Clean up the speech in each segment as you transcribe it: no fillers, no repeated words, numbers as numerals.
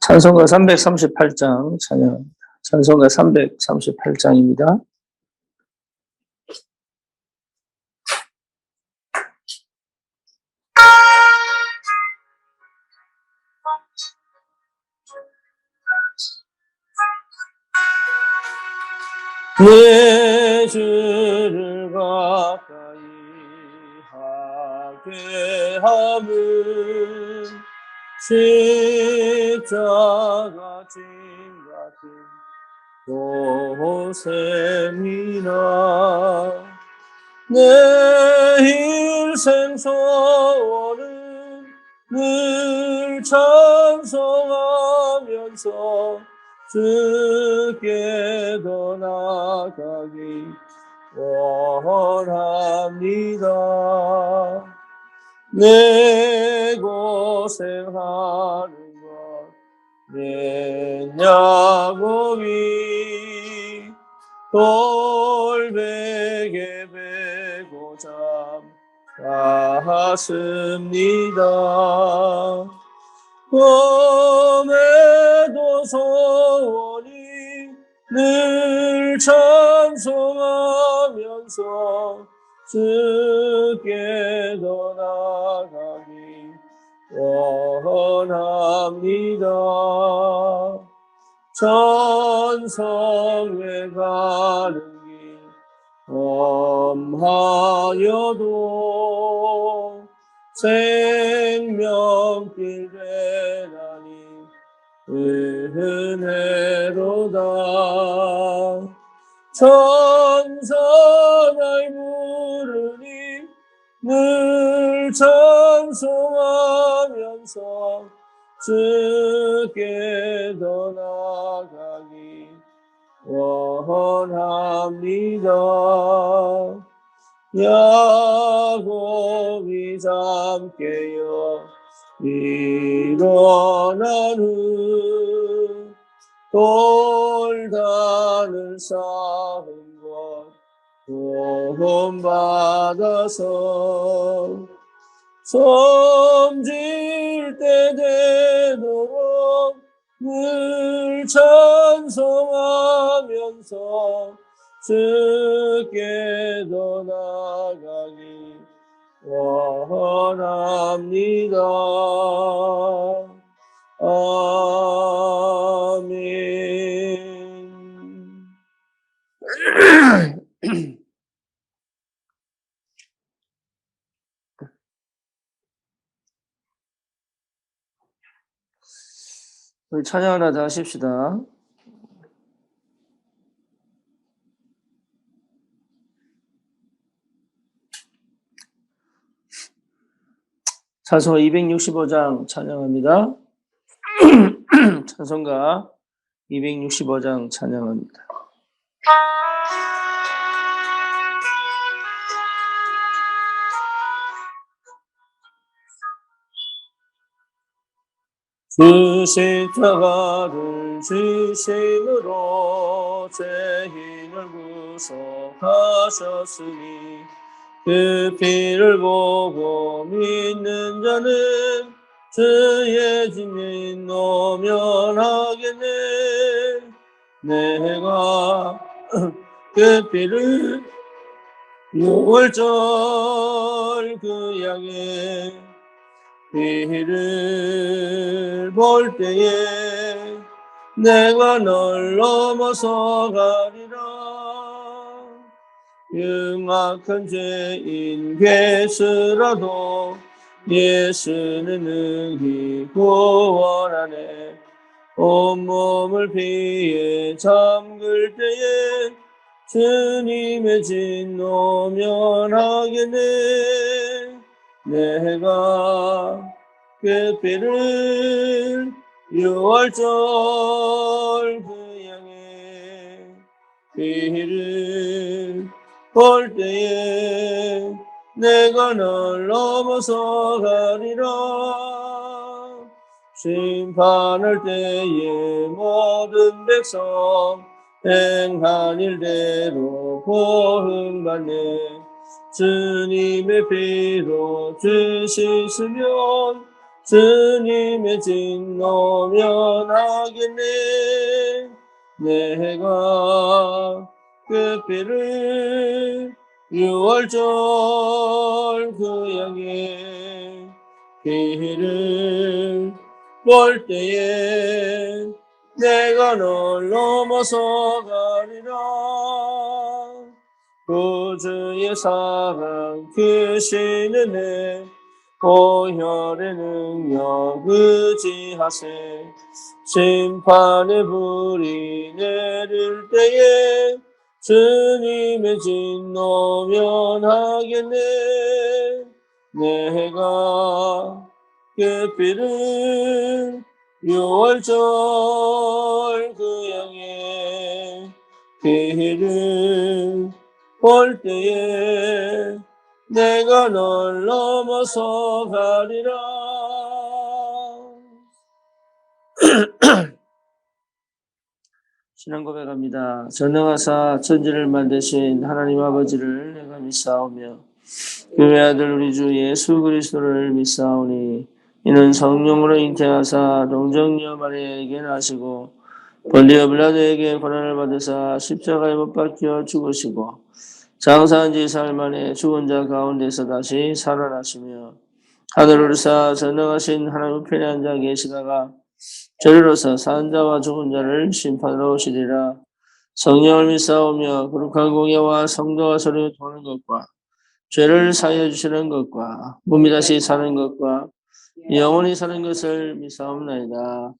찬송가 338장 찬양합니다. 찬송가 338장입니다. 내 주를 가까이 하게 함은 십자가 진 같은 고생이나 내 일생 소원은 늘 찬송하면서 주께 더 나아가기 원합니다. 내 고생하는 것 내 야곱이 돌베개 베고 잠갔습니다. 꿈에도 소원이 늘 찬송하면서 주께 더 나아가기 원합니다. 천성에 가는 길 험하여도 생명길 되나니 은혜로다. 천사 날 부르니 늘 찬송하면서 주께 더 나아가기 원합니다. 야곱이 잠 깨어 일어난 후 돌단을 쌓은 것 도움받아서 섬질 때 되도록 늘 찬송하면서 주께 더 나아가기 원합니다. 아멘. 우리 찬양 하나 더 하십시다. 찬송가 265장 찬양합니다. 찬송가 265장 찬양합니다. 주 십자가를 지심으로 죄인을 구속하셨으니 그 피를 보고 믿는 자는 주의 짐이 노면하겠네. 내가 그 피를 6월절 그 양의 피를 볼 때에 내가 널 넘어서 가리라. 흉악한 죄인 괴수라도 예수는 능히 구원하네. 온몸을 피에 잠글 때에 주님의 진 노면하겠네. 내가 그 피를 6월절 그 양의 피를 볼 때에 내가 널 넘어서 가리라. 심판할 때에 모든 백성 행한 일대로 보응받네. 주님의 피로 주 씻으면 주님의 진노 면하겠네. 내가 그 피를 6월절 그 양의 피를 볼 때에 내가 널 넘어서 가리라. 구주의 사랑 크신 은혜 보혈의 능력 의지하세. 심판의 불이 내릴 때에 주님의 진노 면하겠네. 내가 그 피를 6월절 그 양의 피를 볼 때에 내가 널 넘어서 가리라. 신앙 고백합니다. 전능하사 천지를 만드신 하나님 아버지를 내가 믿사오며 그의 아들 우리 주 예수 그리스도를 믿사오니 이는 성령으로 잉태하사 동정녀 마리아에게 나시고 본디오 빌라도에게 고난을 받으사 십자가에 못 박혀 죽으시고 장사한 지 사흘 만에 죽은 자 가운데서 다시 살아나시며 하늘을 오르사 전능하신 하나님 우편에 앉아 계시다가 저리로서 산 자와 죽은 자를 심판하러 오시리라. 성령을 믿사오며 거룩한 공예와 성도와 서로 도는 것과 죄를 사하여 주시는 것과 몸이 다시 사는 것과 영원히 사는 것을 믿사옵나이다.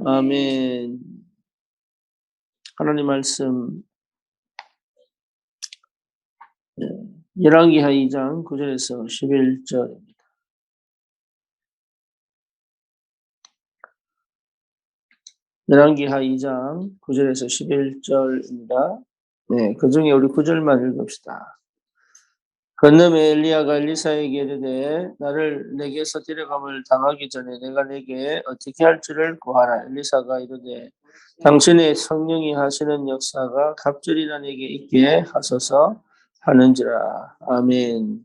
아멘. 하나님 말씀 열왕기하 2장 9절에서 11절입니다. 열왕기하 2장 9절에서 11절입니다. 네, 그 중에 우리 9절만 읽읍시다. 건너매 엘리야가 엘리사에게 이르되 나를 내게서 데려감을 당하기 전에 내가 내게 어떻게 할지를 구하라. 엘리사가 이르되 당신의 성령이 하시는 역사가 갑절이 나에게 있게 하소서 하는지라. 아멘.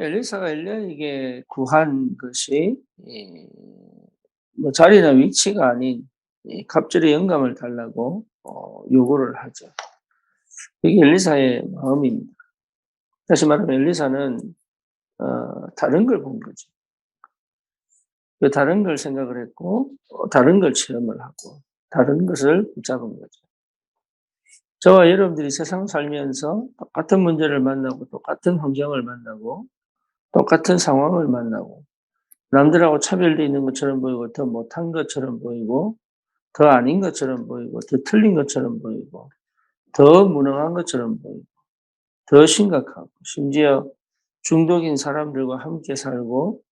엘리사가 엘리야에게 구한 것이 뭐 자리나 위치가 아닌 갑절의 영감을 달라고 요구를 하죠. 이게 엘리사의 마음입니다. 다시 말하면 엘리사는 다른 걸 본 거죠. 그 다른 걸 생각을 했고 다른 걸 체험을 하고 다른 것을 붙잡은 거죠. 저와 여러분들이 세상 살면서 똑같은 문제를 만나고 똑같은 환경을 만나고 똑같은 상황을 만나고 남들하고 차별되어 있는 것처럼 보이고 더 못한 것처럼 보이고 더 아닌 것처럼 보이고 더 틀린 것처럼 보이고 더 무능한 것처럼 보이고 더 심각하고 심지어 중독인 사람들과 함께 살고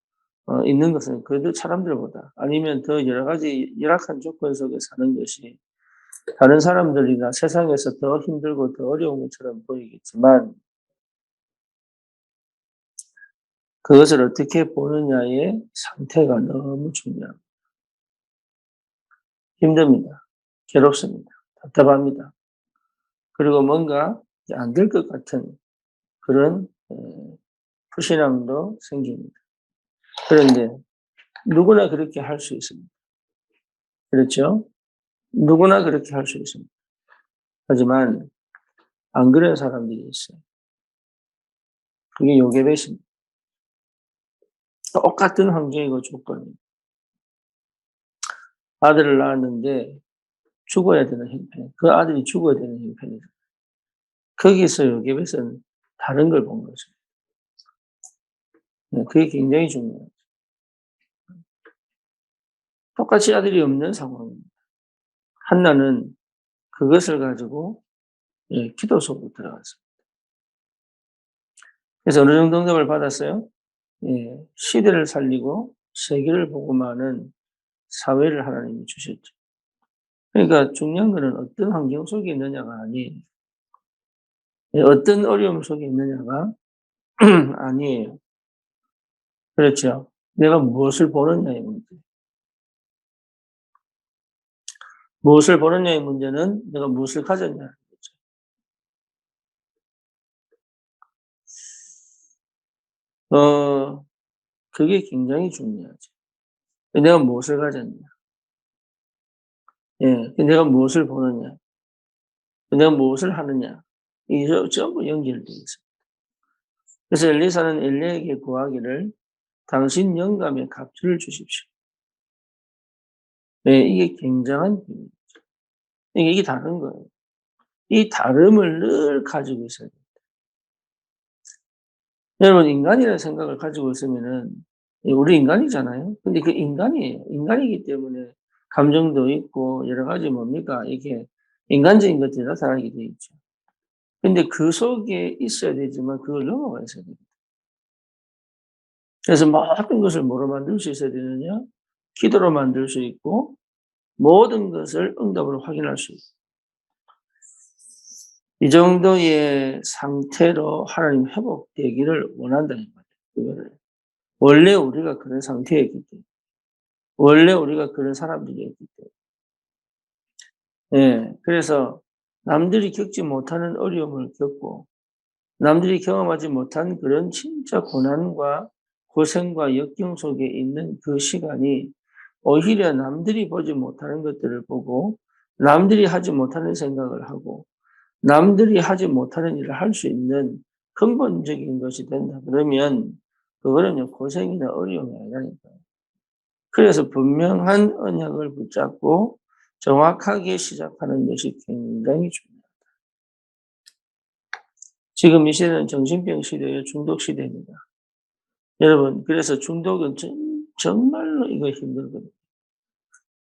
있는 것은 그래도 사람들보다 아니면 더 여러 가지 열악한 조건 속에 사는 것이 다른 사람들이나 세상에서 더 힘들고 더 어려운 것처럼 보이겠지만 그것을 어떻게 보느냐의 상태가 너무 중요합니다. 힘듭니다. 괴롭습니다. 답답합니다. 그리고 뭔가 안 될 것 같은 그런 불신앙도 생깁니다. 그런데 누구나 그렇게 할 수 있습니다. 그렇죠? 누구나 그렇게 할 수 있습니다. 하지만 안 그런 사람들이 있어요. 그게 요괴배십니다. 똑같은 환경이고 조건입니다. 아들을 낳았는데 죽어야 되는 형편, 그 아들이 죽어야 되는 형편이죠. 거기서 요괴배는 다른 걸 본 거죠. 그게 굉장히 중요해요. 똑같이 아들이 없는 상황입니다. 한나는 그것을 가지고 기도 속으로 들어갔습니다. 그래서 어느 정도 응답을 받았어요? 시대를 살리고 세계를 복음하는 사회를 하나님이 주셨죠. 그러니까 중요한 것은 어떤 환경 속에 있느냐가 아니에요. 어떤 어려움 속에 있느냐가 아니에요. 그렇죠. 내가 무엇을 보느냐의 문제. 무엇을 보느냐의 문제는 내가 무엇을 가졌냐는 거죠. 그게 굉장히 중요하죠. 내가 무엇을 가졌냐. 예. 내가 무엇을 보느냐. 내가 무엇을 하느냐. 이게 전부 연결되어 있습니다. 그래서 엘리사는 엘리야에게 구하기를 당신 영감의 갑주를 주십시오. 네, 이게 굉장한 비밀이죠. 이게 다른 거예요. 이 다름을 늘 가지고 있어야 돼요. 여러분, 인간이라는 생각을 가지고 있으면은, 우리 인간이잖아요. 근데 그 인간이에요. 인간이기 때문에 감정도 있고, 여러 가지 뭡니까? 이게 인간적인 것들이 나타나게 돼 있죠. 근데 그 속에 있어야 되지만 그걸 넘어가 있어야 됩니다. 그래서 모든 것을 뭐로 만들 수 있어야 되느냐? 기도로 만들 수 있고, 모든 것을 응답으로 확인할 수 있고. 이 정도의 상태로 하나님 회복되기를 원한다는 거예요. 그거를. 원래 우리가 그런 상태였기 때문에. 원래 우리가 그런 사람들이었기 때문에. 예. 그래서 남들이 겪지 못하는 어려움을 겪고 남들이 경험하지 못한 그런 진짜 고난과 고생과 역경 속에 있는 그 시간이 오히려 남들이 보지 못하는 것들을 보고 남들이 하지 못하는 생각을 하고 남들이 하지 못하는 일을 할 수 있는 근본적인 것이 된다 그러면 그거는요 고생이나 어려움이 아니라니까요. 그래서 분명한 언약을 붙잡고 정확하게 시작하는 것이 굉장히 중요해요. 지금 이 시대는 정신병 시대예요. 중독 시대입니다. 여러분 그래서 중독은 정말로 이거 힘들거든요.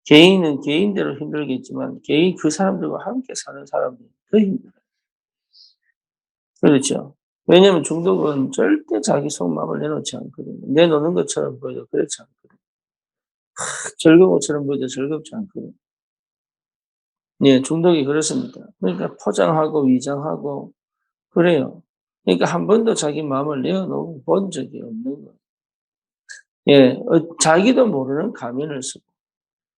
개인은 개인대로 힘들겠지만 개인 그 사람들과 함께 사는 사람들이 더 힘들어요. 그렇죠. 왜냐하면 중독은 절대 자기 속마음을 내놓지 않거든요. 내놓는 것처럼 보여도 그렇지 않거든요. 즐거운 것처럼 보여도 즐겁지 않거든요. 예, 중독이 그렇습니다. 그러니까 포장하고 위장하고 그래요. 그러니까 한 번도 자기 마음을 내어놓은 본 적이 없는 거예요. 예, 자기도 모르는 가면을 쓰고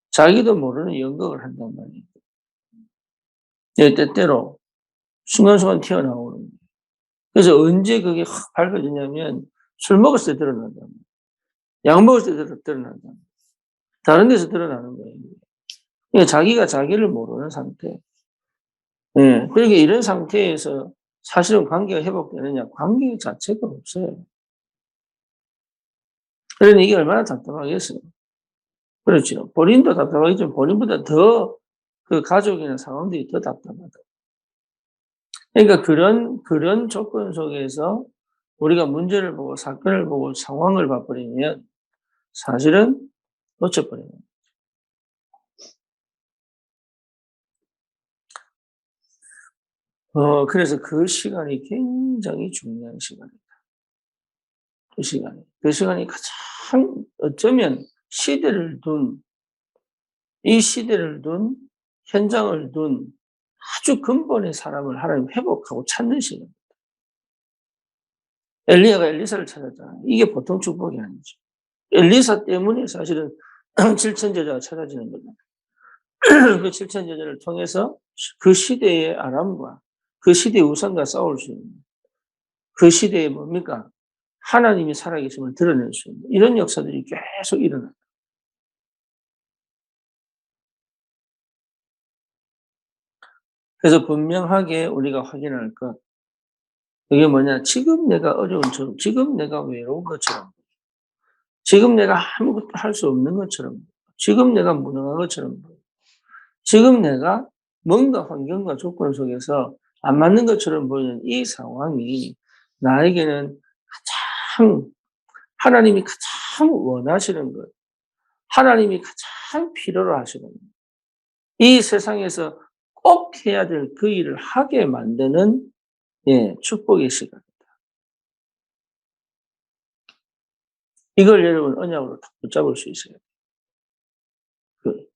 자기도 모르는 연극을 한단 말이에요. 예, 때때로 순간순간 튀어나오는 거예요. 그래서 언제 그게 확 밝혀지냐면 술 먹었을 때 드러난단 말이에요. 약 먹었을 때 드러난단 말이에요. 다른 데서 드러나는 거예요. 그러니까 자기가 자기를 모르는 상태. 예. 그러니까 이런 상태에서 사실은 관계가 회복되느냐? 관계 자체가 없어요. 그러니 이게 얼마나 답답하겠어요. 그렇죠. 본인도 답답하겠지만 본인보다 더 그 가족이나 상황들이 더 답답하다. 그러니까 그런 조건 속에서 우리가 문제를 보고 사건을 보고 상황을 봐 버리면 사실은 놓쳐 버려요. 그래서 그 시간이 굉장히 중요한 시간입니다. 그 시간이. 그 시간이 가장 어쩌면 시대를 둔 이 시대를 둔 현장을 둔 아주 근본의 사람을 하나님 회복하고 찾는 시간. 엘리야가 엘리사를 찾았잖아요. 이게 보통 축복이 아니죠. 엘리사 때문에 사실은 7천 제자가 찾아지는 거죠. 그 7천 제자를 통해서 그 시대의 아람과 그 시대의 우상과 싸울 수 있는 그 시대에 뭡니까? 하나님이 살아계심을 드러낼 수 있는 이런 역사들이 계속 일어나요. 그래서 분명하게 우리가 확인할 것, 그게 뭐냐? 지금 내가 어려운 처럼, 지금 내가 외로운 것처럼, 지금 내가 아무것도 할 수 없는 것처럼, 지금 내가 무능한 것처럼, 지금 내가 뭔가 환경과 조건 속에서 안 맞는 것처럼 보이는 이 상황이 나에게는 가장, 하나님이 가장 원하시는 것, 하나님이 가장 필요로 하시는 것, 이 세상에서 꼭 해야 될 그 일을 하게 만드는 예, 축복의 시간. 이걸 여러분 언약으로 딱 붙잡을 수 있어요. 그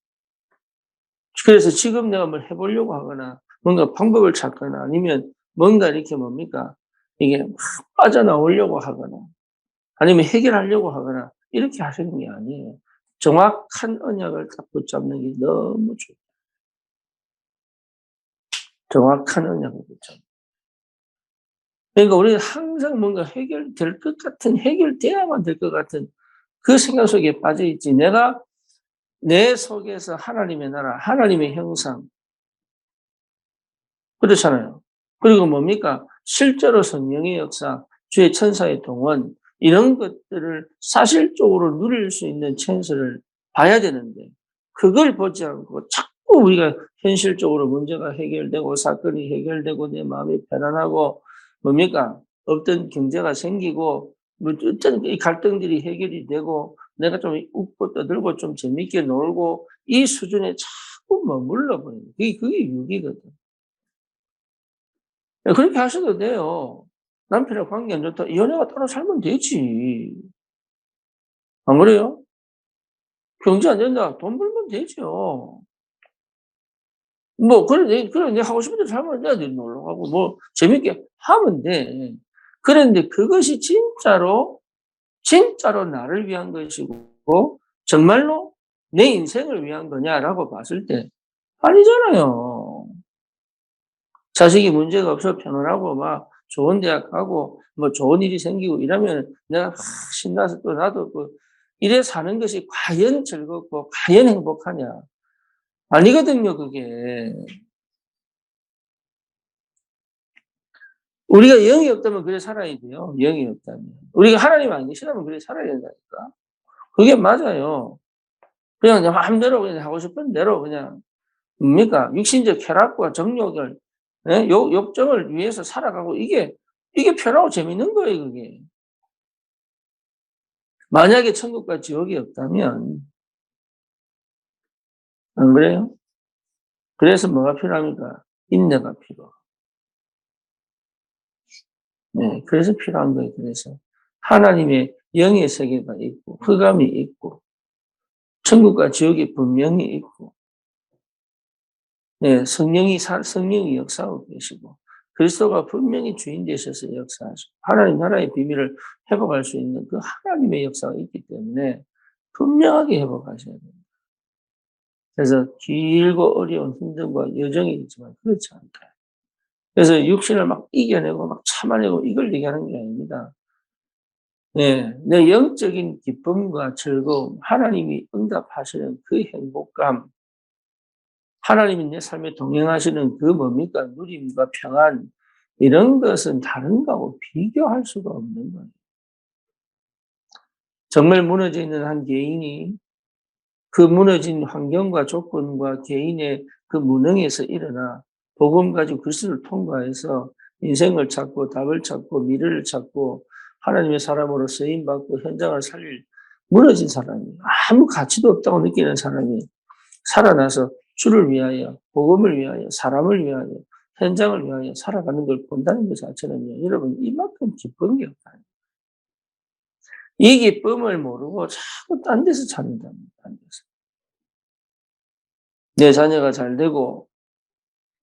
그래서 지금 내가 뭘 해 보려고 하거나 뭔가 방법을 찾거나 아니면 뭔가 이렇게 뭡니까? 이게 막 빠져나오려고 하거나 아니면 해결하려고 하거나 이렇게 하시는 게 아니에요. 정확한 언약을 딱 붙잡는 게 너무 중요해요. 정확한 언약을 붙잡는. 그러니까 우리는 항상 뭔가 해결될 것 같은, 해결돼야만 될 것 같은 그 생각 속에 빠져 있지. 내가 내 속에서 하나님의 나라, 하나님의 형상, 그렇잖아요. 그리고 뭡니까? 실제로 성령의 역사, 주의 천사의 동원, 이런 것들을 사실적으로 누릴 수 있는 찬스를 봐야 되는데, 그걸 보지 않고 자꾸 우리가 현실적으로 문제가 해결되고, 사건이 해결되고, 내 마음이 편안하고, 뭡니까? 없던 경제가 생기고, 뭐 어떤 이 갈등들이 해결이 되고, 내가 좀 웃고 떠들고 좀 재밌게 놀고, 이 수준에 자꾸 머물러 버리는, 그게 유기거든. 예, 그렇게 하셔도 돼요. 남편이랑 관계 안 좋다. 연애가 따로 살면 되지. 안 그래요? 경제 안 된다. 돈 벌면 되죠. 뭐, 그래, 내 하고 싶은 대로 살면 돼. 어디 놀러 가고, 뭐, 재밌게 하면 돼. 그런데 그것이 진짜로 나를 위한 것이고, 정말로 내 인생을 위한 거냐라고 봤을 때, 아니잖아요. 자식이 문제가 없어 편안하고 막 좋은 대학 가고 뭐 좋은 일이 생기고 이러면 내가 막 신나서 또 나도 그 이래 사는 것이 과연 즐겁고 과연 행복하냐? 아니거든요, 그게. 우리가 영이 없다면 그래 살아야 돼요. 영이 없다면. 우리가 하나님 안 계시다면 그래 살아야 된다니까. 그게 맞아요. 그냥 내 마음대로 그냥 하고 싶은 대로 그냥 뭡니까? 육신적 쾌락과 정욕을 예? 욕정을 위해서 살아가고 이게 편하고 재밌는 거예요, 그게. 만약에 천국과 지옥이 없다면 안 그래요? 그래서 뭐가 필요합니까? 인내가 필요하고. 네, 그래서 필요한 거예요. 그래서 하나님의 영의 세계가 있고 흑암이 있고 천국과 지옥이 분명히 있고 네, 성령이 역사하고 계시고 그리스도가 분명히 주인 되셔서 역사하시고 하나님 나라의 비밀을 회복할 수 있는 그 하나님의 역사가 있기 때문에 분명하게 회복하셔야 돼요. 그래서 길고 어려운 힘듦과 여정이 있지만 그렇지 않다. 그래서 육신을 막 이겨내고 막 참아내고 이걸 얘기하는 게 아닙니다. 네, 내 영적인 기쁨과 즐거움, 하나님이 응답하시는 그 행복감, 하나님이 내 삶에 동행하시는 그 뭡니까? 누림과 평안, 이런 것은 다른 거하고 비교할 수가 없는 거예요. 정말 무너져 있는 한 개인이 그 무너진 환경과 조건과 개인의 그 무능에서 일어나 복음 가지고 그리스도를 통과해서 인생을 찾고 답을 찾고 미래를 찾고 하나님의 사람으로 쓰임 받고 현장을 살릴 무너진 사람이 아무 가치도 없다고 느끼는 사람이 살아나서 주를 위하여 복음을 위하여 사람을 위하여 현장을 위하여 살아가는 걸 본다는 것 자체는요. 여러분 이만큼 기쁜 게 없다. 이 기쁨을 모르고 자꾸 딴 데서 찾는답니다. 딴 데서. 내 자녀가 잘 되고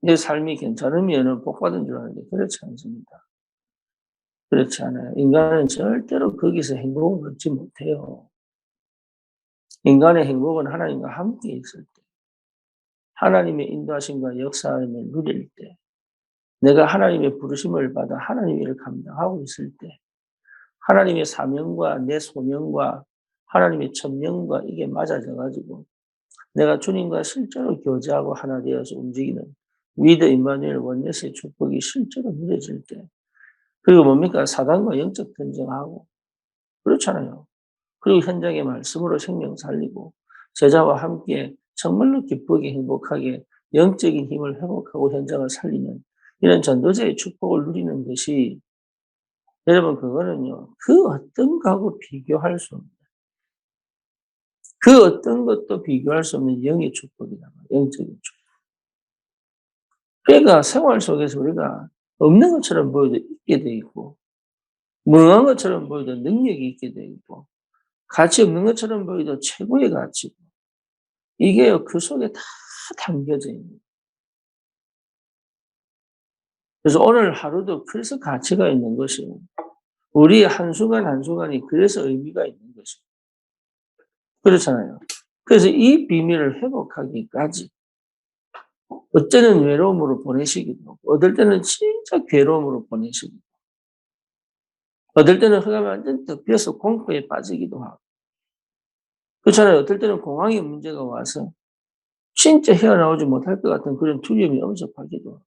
내 삶이 괜찮으면은 복 받은 줄 아는데 그렇지 않습니다. 그렇지 않아요. 인간은 절대로 거기서 행복을 얻지 못해요. 인간의 행복은 하나님과 함께 있을 때, 하나님의 인도하심과 역사함을 누릴 때, 내가 하나님의 부르심을 받아 하나님의 일을 감당하고 있을 때, 하나님의 사명과 내 소명과 하나님의 천명과 이게 맞아져 가지고 내가 주님과 실제로 교제하고 하나 되어서 움직이는 위드 임마누엘 원네스의 축복이 실제로 누려질 때 그리고 뭡니까? 사단과 영적 전쟁하고 그렇잖아요. 그리고 현장의 말씀으로 생명 살리고 제자와 함께 정말로 기쁘게 행복하게 영적인 힘을 회복하고 현장을 살리는 이런 전도자의 축복을 누리는 것이 여러분 그거는요. 그 어떤 거하고 비교할 수 없는 그 어떤 것도 비교할 수 없는 영의 축복이다. 영적인 축복. 그러니까 생활 속에서 우리가 없는 것처럼 보여도 있게 돼 있고 무능한 것처럼 보여도 능력이 있게 돼 있고 가치 없는 것처럼 보여도 최고의 가치고 이게요 그 속에 다 담겨져 있는 그래서 오늘 하루도 그래서 가치가 있는 것이고 우리의 한순간 한순간이 그래서 의미가 있는 것이고 그렇잖아요. 그래서 이 비밀을 회복하기까지 어때는 외로움으로 보내시기도 하고 어떨 때는 진짜 괴로움으로 보내시기도 하고 어떨 때는 흑암이 완전 덮여서 공포에 빠지기도 하고 그렇잖아요. 어떨 때는 공황의 문제가 와서 진짜 헤어나오지 못할 것 같은 그런 두려움이 엄습하기도 하고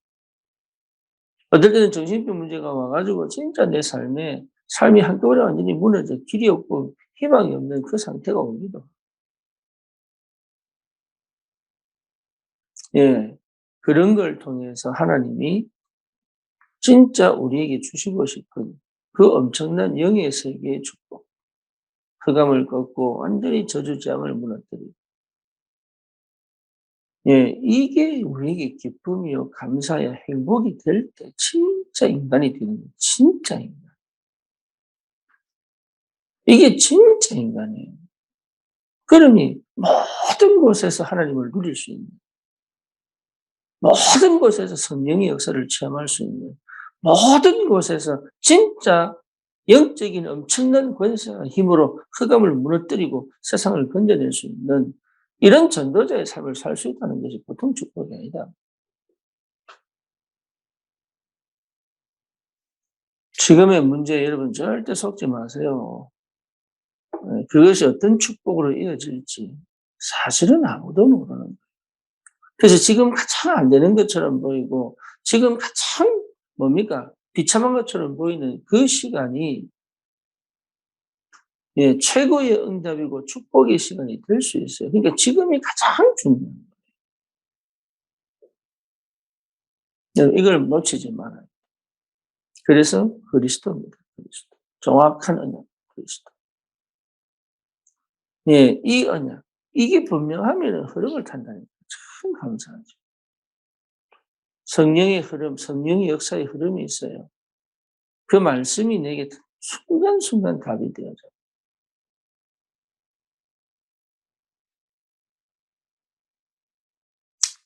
어떨 때는 정신병 문제가 와 가지고 진짜 내 삶이 한꺼번에 완전히 무너져 길이 없고 희망이 없는 그 상태가 오기도 하고 예. 그런 걸 통해서 하나님이 진짜 우리에게 주시고 싶은 그 엄청난 영의 세계의 축복, 흑암을 꺾고 완전히 저주장을 무너뜨리고 예, 이게 우리에게 기쁨이요 감사요 행복이 될 때 진짜 인간이 되는 거예요. 진짜 인간. 이게 진짜 인간이에요. 그러니 모든 곳에서 하나님을 누릴 수 있는 모든 곳에서 성령의 역사를 체험할 수 있는 모든 곳에서 진짜 영적인 엄청난 권세와 힘으로 흑암을 무너뜨리고 세상을 건져낼 수 있는 이런 전도자의 삶을 살 수 있다는 것이 보통 축복이 아니다. 지금의 문제에 여러분 절대 속지 마세요. 그것이 어떤 축복으로 이어질지 사실은 아무도 모르는 거예요. 그래서 지금 가장 안 되는 것처럼 보이고 지금 가장 뭡니까? 비참한 것처럼 보이는 그 시간이 예, 최고의 응답이고 축복의 시간이 될 수 있어요. 그러니까 지금이 가장 중요한 거예요. 이걸 놓치지 말아요. 그래서 그리스도입니다. 그리스도. 정확한 언약, 그리스도. 예, 이 언약. 이게 분명하면 흐름을 탄다니까. 참 감사하죠. 성령의 흐름, 성령의 역사의 흐름이 있어요. 그 말씀이 내게 순간순간 답이 되어져.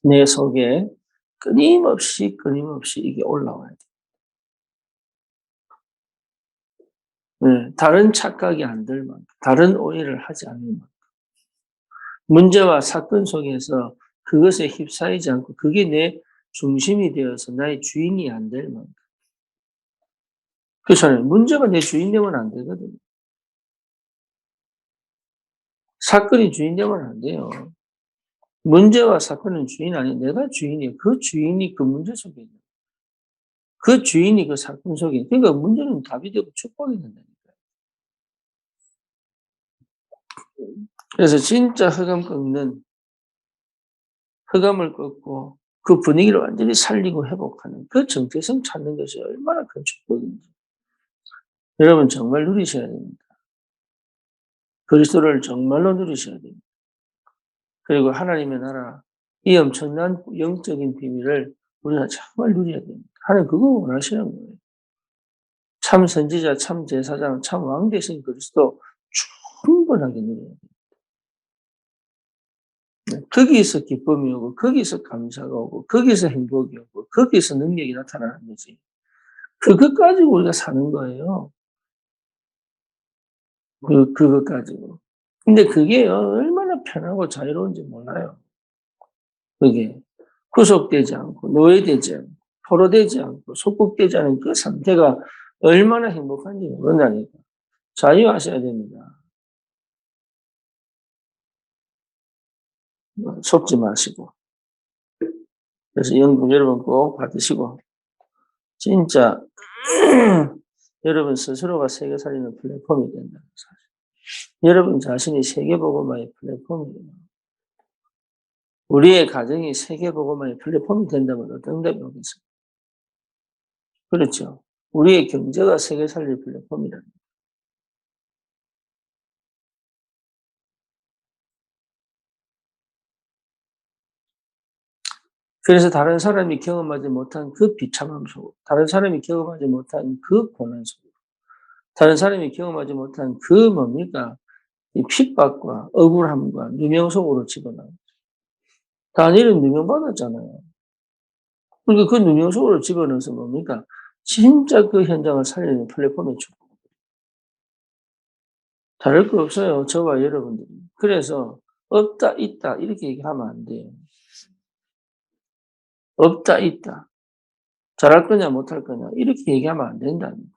내 속에 끊임없이 이게 올라와야 돼. 네, 다른 착각이 안 들 만큼, 다른 오해를 하지 않을 만큼. 문제와 사건 속에서 그것에 휩싸이지 않고 그게 내 중심이 되어서 나의 주인이 안 될 만큼. 그렇잖아요. 문제가 내 주인 되면 안 되거든요. 사건이 주인 되면 안 돼요. 문제와 사건은 주인 아니에요. 내가 주인이에요. 그 주인이 그 문제 속에 있는 그 주인이 그 사건 속에 그러니까 문제는 답이 되고 축복이 된다니까요. 그래서 진짜 흑암을 꺾고 그 분위기를 완전히 살리고 회복하는 그 정체성 찾는 것이 얼마나 큰 축복인지 여러분 정말 누리셔야 됩니다. 그리스도를 정말로 누리셔야 됩니다. 그리고 하나님의 나라 이 엄청난 영적인 비밀을 우리가 정말 누려야 됩니다. 하나님 그거 원하시는 거예요. 참 선지자, 참 제사장, 참 왕 되신 그리스도 충분하게 누려야 돼요. 거기에서 기쁨이 오고 거기서 감사가 오고 거기서 행복이 오고 거기서 능력이 나타나는 거지. 그것 가지고 우리가 사는 거예요. 그것 가지고. 근데 그게 얼마나 편하고 자유로운지 몰라요. 그게. 구속되지 않고, 노예되지 않고, 포로되지 않고, 속국되지 않은 그 상태가 얼마나 행복한지 모른다니까. 자유하셔야 됩니다. 속지 마시고. 그래서 연구 여러분 꼭 받으시고, 진짜, 여러분 스스로가 세계 살리는 플랫폼이 된다는 사실. 여러분 자신이 세계보고마의 플랫폼이에요. 우리의 가정이 세계보고마의 플랫폼이 된다면 어떤 응답이 오겠습니까? 그렇죠. 우리의 경제가 세계 살릴 플랫폼이라는 그래서 다른 사람이 경험하지 못한 그 비참함 속, 다른 사람이 경험하지 못한 그 고난 속, 다른 사람이 경험하지 못한 그 뭡니까? 이 핍박과 억울함과 누명 속으로 집어넣어. 다니엘은 누명받았잖아요. 그러니까 그 능력 속으로 집어넣어서 뭡니까? 진짜 그 현장을 살리는 플랫폼에 줘. 다를 거 없어요, 저와 여러분들이. 그래서 없다, 있다 이렇게 얘기하면 안 돼요. 없다, 있다. 잘할 거냐 못할 거냐 이렇게 얘기하면 안 된다니까.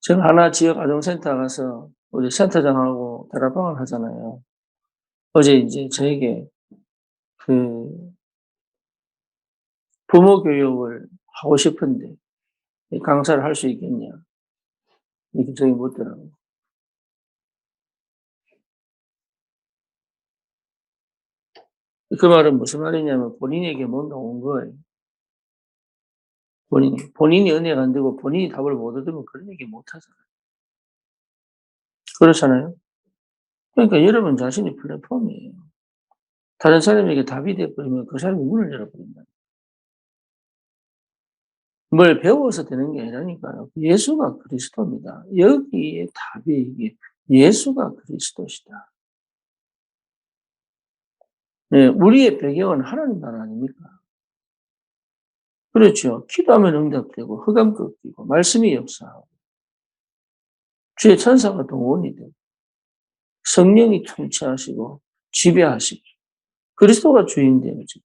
제가 하나 지역 아동센터 가서 우리 센터장하고 다락방을 하잖아요. 어제 이제 저에게 그 부모 교육을 하고 싶은데 강사를 할 수 있겠냐 이렇게 저기 묻더라고요. 그 말은 무슨 말이냐면 본인에게 뭔가 온 거예요. 본인이 은혜가 안 되고 본인이 답을 못 얻으면 그런 얘기 못 하잖아요. 그렇잖아요. 그러니까 여러분 자신이 플랫폼이에요. 다른 사람에게 답이 돼 버리면 그 사람이 문을 열어버린다. 뭘 배워서 되는 게 아니라니까요. 예수가 그리스도입니다. 여기에 답이 이게 예수가 그리스도시다. 네, 우리의 배경은 하나님 나라 아닙니까? 그렇죠. 기도하면 응답되고 흑암 꺾이고 말씀이 역사하고 주의 천사가 동원이 되고 성령이 통치하시고 지배하시고 그리스도가 주인 되어지.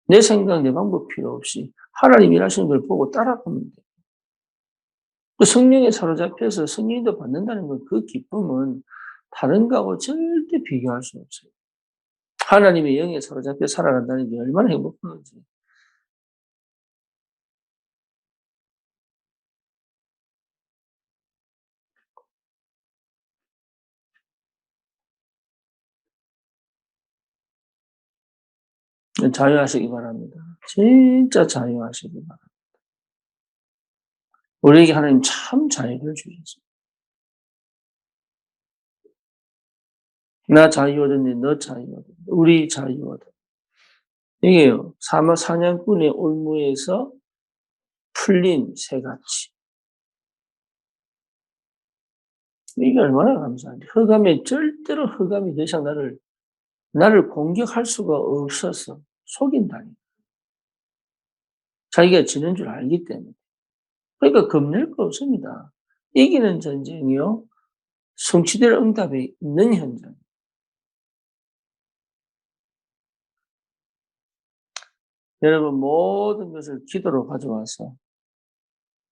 내 생각, 내 방법 필요 없이 하나님 일하시는 걸 보고 따라가면 돼. 그 성령에 사로잡혀서 성령도 받는다는 건 그 기쁨은 다른 거하고 절대 비교할 수 없어요. 하나님의 영에 사로잡혀 살아간다는 게 얼마나 행복한 건지. 자유하시기 바랍니다. 진짜 자유하시기 바랍니다. 우리에게 하나님 참 자유를 주셨어요. 나 자유 얻었니? 너 자유 얻었니? 우리 자유 얻었니? 이게요. 사냥꾼의 올무에서 풀린 새같이. 이게 얼마나 감사한지. 흑암에 절대로 흑암이 더 이상 나를 공격할 수가 없어서 속인다니. 자기가 지는 줄 알기 때문에. 그러니까 겁낼 거 없습니다. 이기는 전쟁이요. 성취될 응답이 있는 현장. 여러분 모든 것을 기도로 가져와서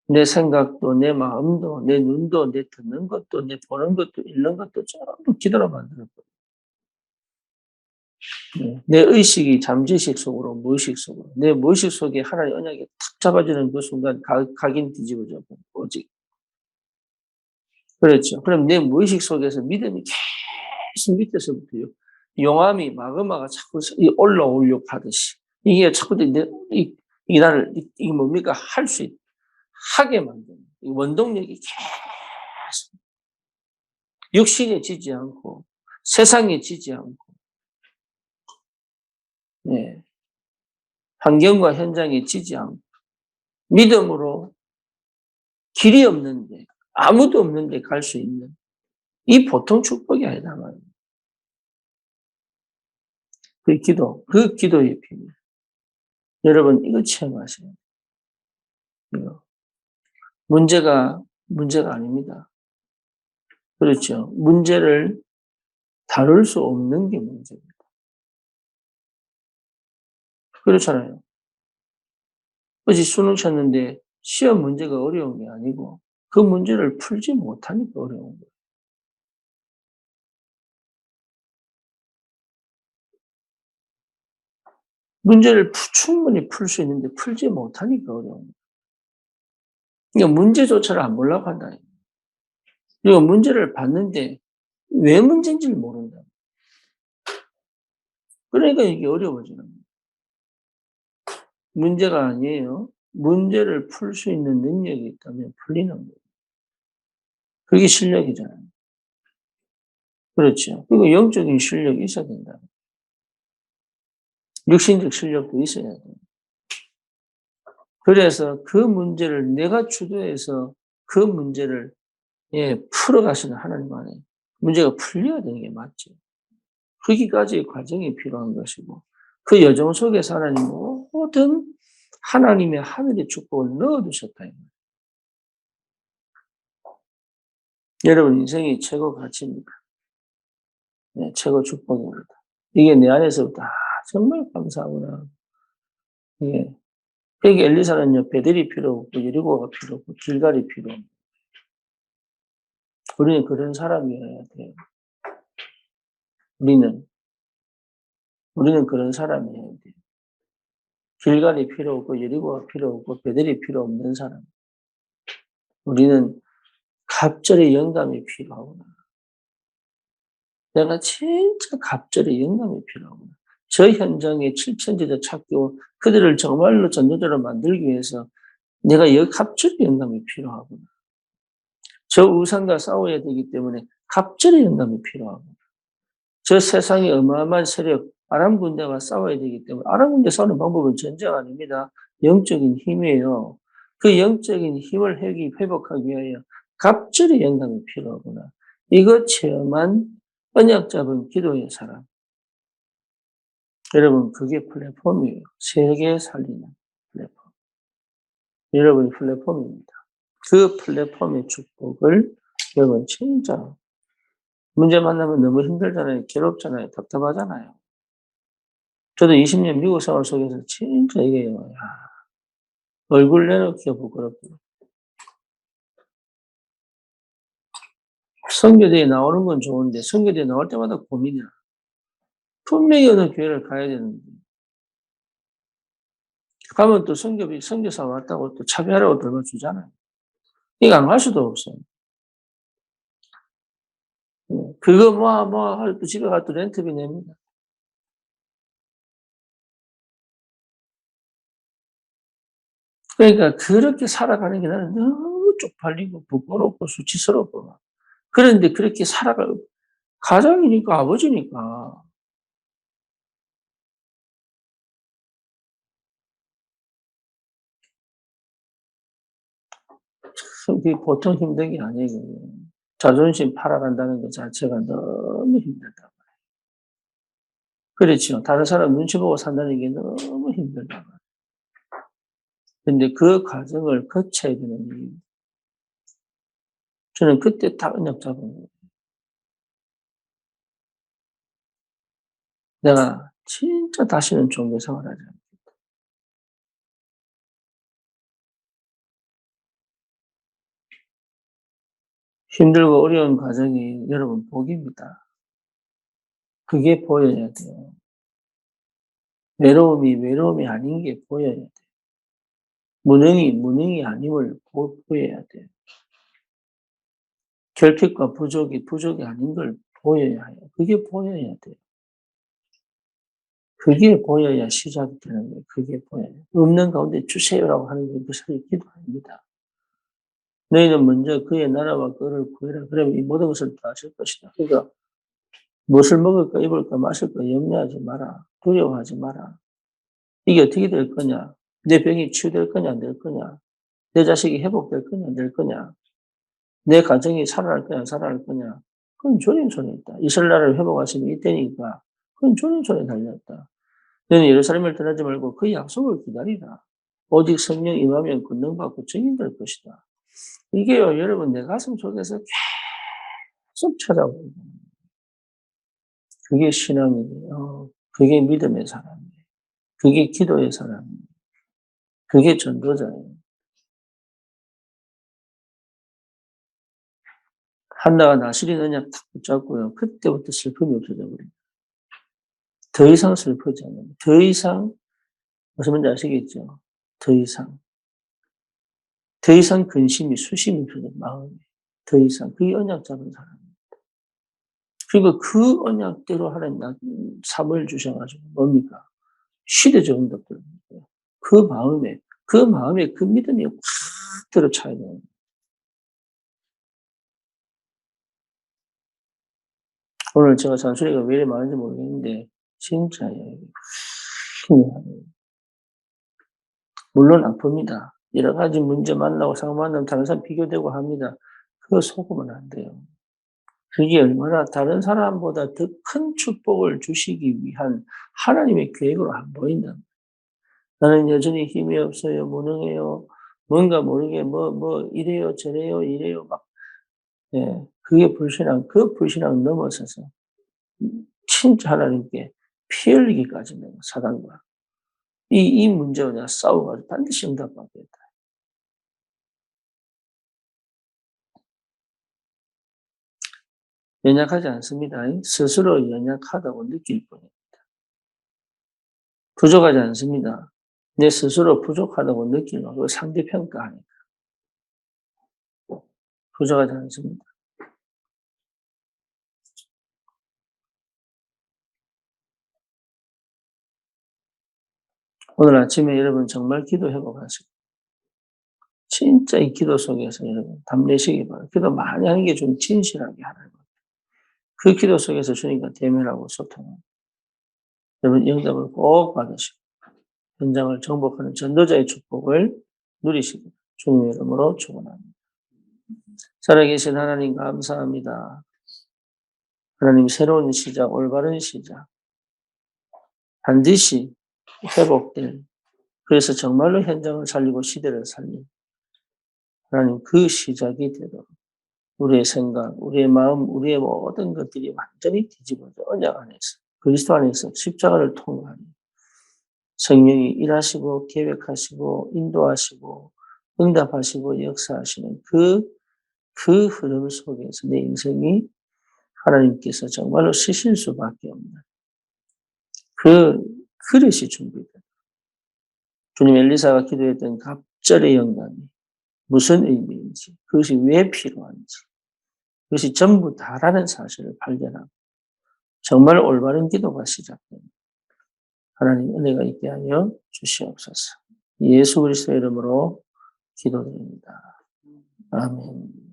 내 생각도 내 마음도 내 눈도 내 듣는 것도 내 보는 것도 읽는 것도 전부 기도로 만들었거든요. 내 의식이 잠재의식 속으로 무의식 속으로 내 무의식 속에 하나의 언약이 탁 잡아주는 그 순간 각인 뒤집어져 오직 그렇죠. 그럼 내 무의식 속에서 믿음이 계속 밑에서부터요. 용암이 마그마가 자꾸 올라오려고 하듯이 이게 자꾸 이게 나를 이게 뭡니까 할 수 하게 만드는 이 원동력이 계속 육신에 지지 않고 세상에 지지 않고 네. 환경과 현장에 지지 않고 믿음으로 길이 없는데 아무도 없는데 갈 수 있는 이 보통 축복이 아니다 말이에요. 그 기도의 비밀. 여러분 이거 체험하세요. 이거. 문제가 아닙니다. 그렇죠. 문제를 다룰 수 없는 게 문제입니다. 그렇잖아요. 어제 수능 쳤는데 시험 문제가 어려운 게 아니고 그 문제를 풀지 못하니까 어려운 거예요. 문제를 충분히 풀 수 있는데 풀지 못하니까 어려운 거예요. 그러니까 문제조차를 안 보려고 한다. 그리고 문제를 봤는데 왜 문제인지를 모른다. 그러니까 이게 어려워지는 거예요. 문제가 아니에요. 문제를 풀 수 있는 능력이 있다면 풀리는 거예요. 그게 실력이잖아요. 그렇죠. 그리고 영적인 실력이 있어야 된다. 육신적 실력도 있어야 돼요. 그래서 그 문제를 내가 주도해서 그 문제를 풀어가시는 하나님 안에 문제가 풀려야 되는 게 맞죠. 거기까지의 과정이 필요한 것이고 그 여정 속에서 하나님 모든 하나님의 하늘의 축복을 넣어두셨다. 여러분 인생이 최고 가치입니다. 최고 축복입니다. 이게 내 안에서부터 정말 감사하구나. 예. 여기 엘리사는요, 베델이 필요 없고, 여리고가 필요 없고, 길갈이 필요 없고. 우리는 그런 사람이어야 돼요. 우리는 그런 사람이어야 돼요. 길갈이 필요 없고, 여리고가 필요 없고, 베델이 필요 없는 사람. 우리는 갑절의 영감이 필요하구나. 내가 진짜 갑절의 영감이 필요하구나. 저 현장에 7천제자 찾고, 그들을 정말로 전도자로 만들기 위해서 내가 갑절의 영감이 필요하구나. 저 우상과 싸워야 되기 때문에 갑절의 영감이 필요하고 저 세상의 어마어마한 세력 아람 군대와 싸워야 되기 때문에 아람 군대 싸우는 방법은 전쟁 아닙니다. 영적인 힘이에요. 그 영적인 힘을 회복하기 위하여 갑절의 영감이 필요하구나. 이거 체험한 언약 잡은 기도의 사람. 여러분 그게 플랫폼이에요. 세계 살리는 플랫폼. 여러분이 플랫폼입니다. 그 플랫폼의 축복을 여러분 진짜 문제 만나면 너무 힘들잖아요. 괴롭잖아요. 답답하잖아요. 저도 20년 미국 생활 속에서 진짜 이게 얼굴 내놓기가 부끄럽고 선교대에 나오는 건 좋은데 선교대에 나올 때마다 고민이야. 분명히 어느 교회를 가야 되는데 가면 또 선교사 왔다고 또 차비하라고 들어주잖아요. 이거 안 갈 수도 없어요. 그거 할 또 집에 가서 또 렌트비 냅니다. 그러니까 그렇게 살아가는 게 나는 너무 쪽팔리고 부끄럽고 수치스럽고 막. 그런데 그렇게 살아가 가장이니까 아버지니까 그게 보통 힘든 게 아니거든요. 자존심 팔아간다는 것 자체가 너무 힘들다. 그렇죠. 다른 사람 눈치 보고 산다는 게 너무 힘들다. 근데 그 과정을 거쳐야 되는 이유. 저는 그때 딱 언약 잡은 거예요. 내가 진짜 다시는 종교 생활하지 않겠다. 힘들고 어려운 과정이 여러분 복입니다. 그게 보여야 돼요. 외로움이 아닌 게 보여야 돼요. 무능이 아님을 보여야 돼요. 결핍과 부족이 아닌 걸 보여야 해요. 그게 보여야 돼요. 그게 보여야 시작이 되는 거예요. 그게 보여요. 없는 가운데 주세요라고 하는 게 그 사실 기도 아닙니다. 너희는 먼저 그의 나라와 그를 구해라. 그러면 이 모든 것을 다 하실 것이다. 그러니까 무엇을 먹을까, 입을까, 마실까 염려하지 마라. 두려워하지 마라. 이게 어떻게 될 거냐? 내 병이 치유될 거냐, 안 될 거냐? 내 자식이 회복될 거냐, 안 될 거냐? 내 가정이 살아날 거냐, 살아날 거냐? 그건 주님 손에 있다. 이스라엘을 회복하시면 이때니까 그건 주님 손에 달렸다. 너는 예루살렘을 떠나지 말고 그 약속을 기다리라. 오직 성령 임하면 권능받고 증인될 것이다. 이게요, 여러분, 내 가슴 속에서 계속 찾아오는 거예요. 그게 신앙이에요. 그게 믿음의 사람이에요. 그게 기도의 사람이에요. 그게 전도자예요. 한나가 나실인 언약 탁 붙잡고요. 그때부터 슬픔이 없어져 버려요. 더 이상 슬프지 않아요. 더 이상, 무슨 말인지 아시겠죠? 더 이상. 더 이상 근심이, 수심이 없어져, 마음에. 더 이상. 그게 언약 잡은 사람. 그리고 그 언약대로 하나님 삶을 주셔가지고 뭡니까? 시대적 응답들. 그 마음에 그 믿음이 확 들어차야 돼요. 오늘 제가 잔소리가 왜 이렇게 많은지 모르겠는데 진짜예요. 물론 아픕니다. 여러 가지 문제 만나고 상황 만나면 다른 사람 비교되고 합니다. 그거 속으면 안 돼요. 그게 얼마나 다른 사람보다 더 큰 축복을 주시기 위한 하나님의 계획으로 안 보인다. 나는 여전히 힘이 없어요. 무능해요. 뭔가 모르게 이래요, 저래요, 이래요. 막, 예. 그게 불신앙, 그 불신앙 넘어서서 진짜 하나님께 피 흘리기까지 내가 사단과 이 문제와 내가 싸워가지고 반드시 응답받겠다. 연약하지 않습니다. 스스로 연약하다고 느낄 뿐이에요. 부족하지 않습니다. 내 스스로 부족하다고 느끼고 그 상대평가하니까 부족하지 않습니다. 오늘 아침에 여러분 정말 기도 회복하시고 진짜 이 기도 속에서 여러분 담내시기 바랍니다. 기도 많이 하는 게 좀 진실하게 하는 거예요. 그 기도 속에서 주님과 대면하고 소통하고 여러분 영접을 꼭 받으시고 현장을 정복하는 전도자의 축복을 누리시고 주님의 이름으로 축원합니다. 살아계신 하나님 감사합니다. 하나님 새로운 시작, 올바른 시작 반드시 회복될 그래서 정말로 현장을 살리고 시대를 살린 하나님 그 시작이 되도록 우리의 생각, 우리의 마음, 우리의 모든 것들이 완전히 뒤집어져 언약 안에서 그리스도 안에서 십자가를 통하여 성령이 일하시고 계획하시고 인도하시고 응답하시고 역사하시는 그 흐름 속에서 내 인생이 하나님께서 정말로 쓰실 수밖에 없는 그 그릇이 준비된 주님 엘리사가 기도했던 갑절의 영감이 무슨 의미인지 그것이 왜 필요한지 그것이 전부 다라는 사실을 발견하고 정말 올바른 기도가 시작됩니다. 하나님 은혜가 있게 하여 주시옵소서. 예수 그리스도의 이름으로 기도드립니다. 아멘.